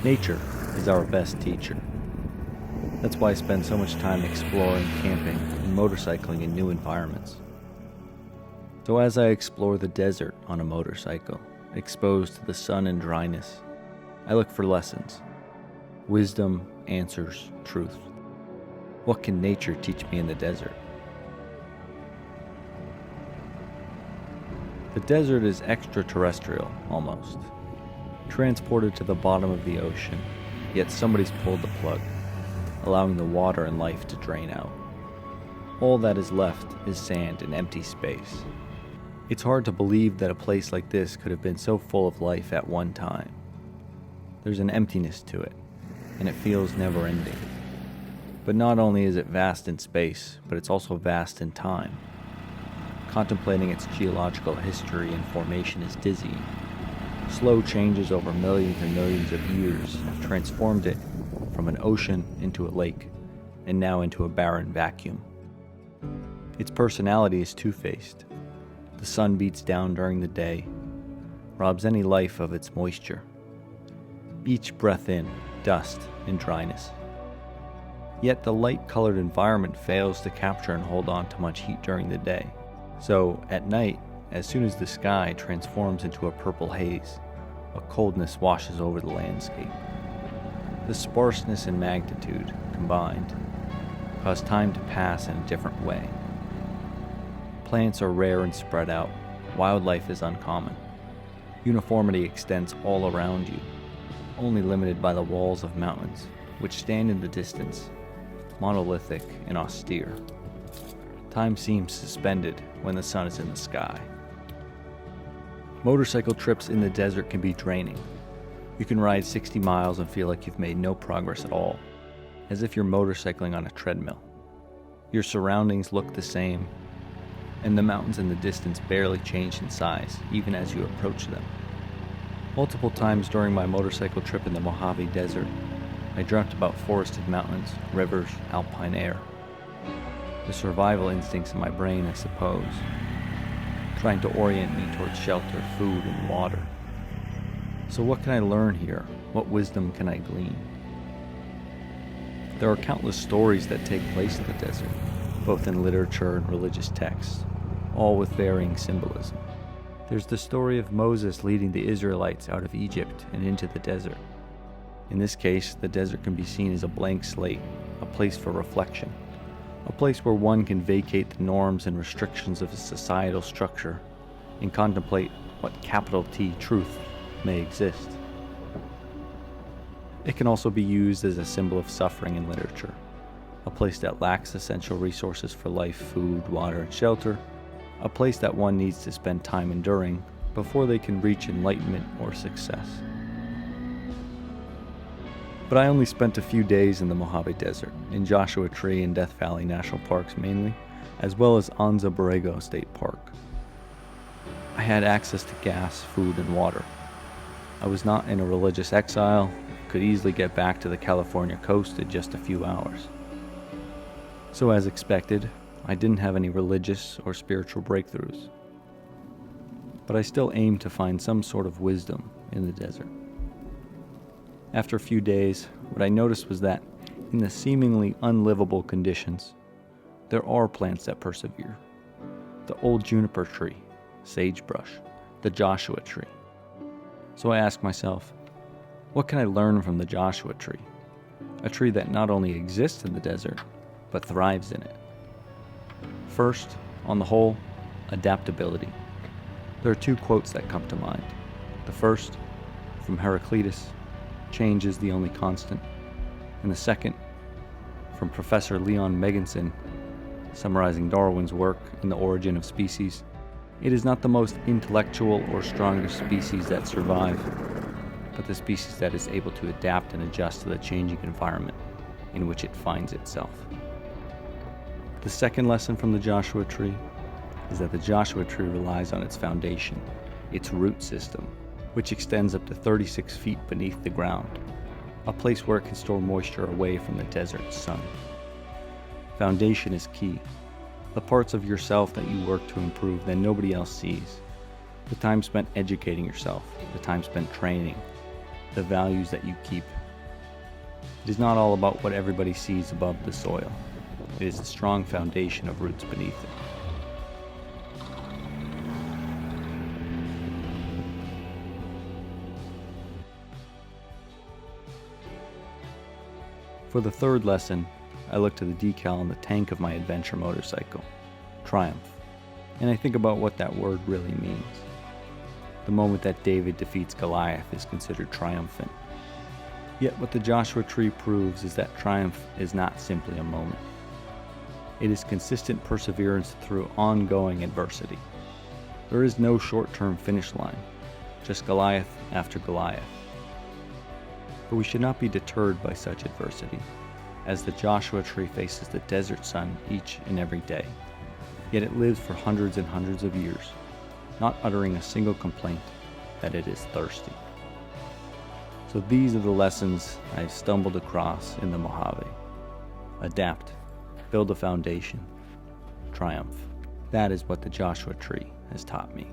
Nature is our best teacher. That's why I spend so much time exploring, camping, and motorcycling in new environments. So as I explore the desert on a motorcycle, exposed to the sun and dryness, I look for lessons, wisdom, answers, truth. What can nature teach me in the desert? The desert is extraterrestrial, almost. Transported to the bottom of the ocean, yet somebody's pulled the plug, allowing the water and life to drain out. All that is left is sand and empty space. It's hard to believe that a place like this could have been so full of life at one time. There's an emptiness to it, and it feels never-ending. But not only is it vast in space, but it's also vast in time. Contemplating its geological history and formation is dizzying. Slow changes over millions and millions of years have transformed it from an ocean into a lake, and now into a barren vacuum. Its personality is two-faced. The sun beats down during the day, robs any life of its moisture. Each breath in, dust and dryness. Yet the light-colored environment fails to capture and hold on to much heat during the day. So, at night, as soon as the sky transforms into a purple haze, a coldness washes over the landscape. The sparseness and magnitude, combined, cause time to pass in a different way. Plants are rare and spread out. Wildlife is uncommon. Uniformity extends all around you, only limited by the walls of mountains, which stand in the distance, monolithic and austere. Time seems suspended when the sun is in the sky. Motorcycle trips in the desert can be draining. You can ride 60 miles and feel like you've made no progress at all, as if you're motorcycling on a treadmill. Your surroundings look the same, and the mountains in the distance barely change in size, even as you approach them. Multiple times during my motorcycle trip in the Mojave Desert, I dreamt about forested mountains, rivers, alpine air. The survival instincts in my brain, I suppose, trying to orient me towards shelter, food, and water. So what can I learn here? What wisdom can I glean? There are countless stories that take place in the desert, both in literature and religious texts, all with varying symbolism. There's the story of Moses leading the Israelites out of Egypt and into the desert. In this case, the desert can be seen as a blank slate, a place for reflection, a place where one can vacate the norms and restrictions of a societal structure and contemplate what capital T truth may exist. It can also be used as a symbol of suffering in literature, a place that lacks essential resources for life, food, water, and shelter, a place that one needs to spend time enduring before they can reach enlightenment or success. But I only spent a few days in the Mojave Desert, in Joshua Tree and Death Valley National Parks mainly, as well as Anza Borrego State Park. I had access to gas, food, and water. I was not in a religious exile, could easily get back to the California coast in just a few hours. So as expected, I didn't have any religious or spiritual breakthroughs. But I still aimed to find some sort of wisdom in the desert. After a few days, what I noticed was that, in the seemingly unlivable conditions, there are plants that persevere. The old juniper tree, sagebrush, the Joshua tree. So I asked myself, what can I learn from the Joshua tree? A tree that not only exists in the desert, but thrives in it. First, on the whole, adaptability. There are two quotes that come to mind. The first, from Heraclitus, change is the only constant. And the second, from Professor Leon Megginson, summarizing Darwin's work in The Origin of Species, it is not the most intellectual or strongest species that survive, but the species that is able to adapt and adjust to the changing environment in which it finds itself. The second lesson from the Joshua tree is that the Joshua tree relies on its foundation, its root system, which extends up to 36 feet beneath the ground, a place where it can store moisture away from the desert's sun. Foundation is key. The parts of yourself that you work to improve that nobody else sees. The time spent educating yourself, the time spent training, the values that you keep. It is not all about what everybody sees above the soil. It is the strong foundation of roots beneath it. For the third lesson, I look to the decal on the tank of my adventure motorcycle, Triumph, and I think about what that word really means. The moment that David defeats Goliath is considered triumphant. Yet what the Joshua Tree proves is that triumph is not simply a moment. It is consistent perseverance through ongoing adversity. There is no short-term finish line, just Goliath after Goliath. But we should not be deterred by such adversity, as the Joshua Tree faces the desert sun each and every day. Yet it lives for hundreds and hundreds of years, not uttering a single complaint that it is thirsty. So these are the lessons I've stumbled across in the Mojave. Adapt, build a foundation, triumph. That is what the Joshua Tree has taught me.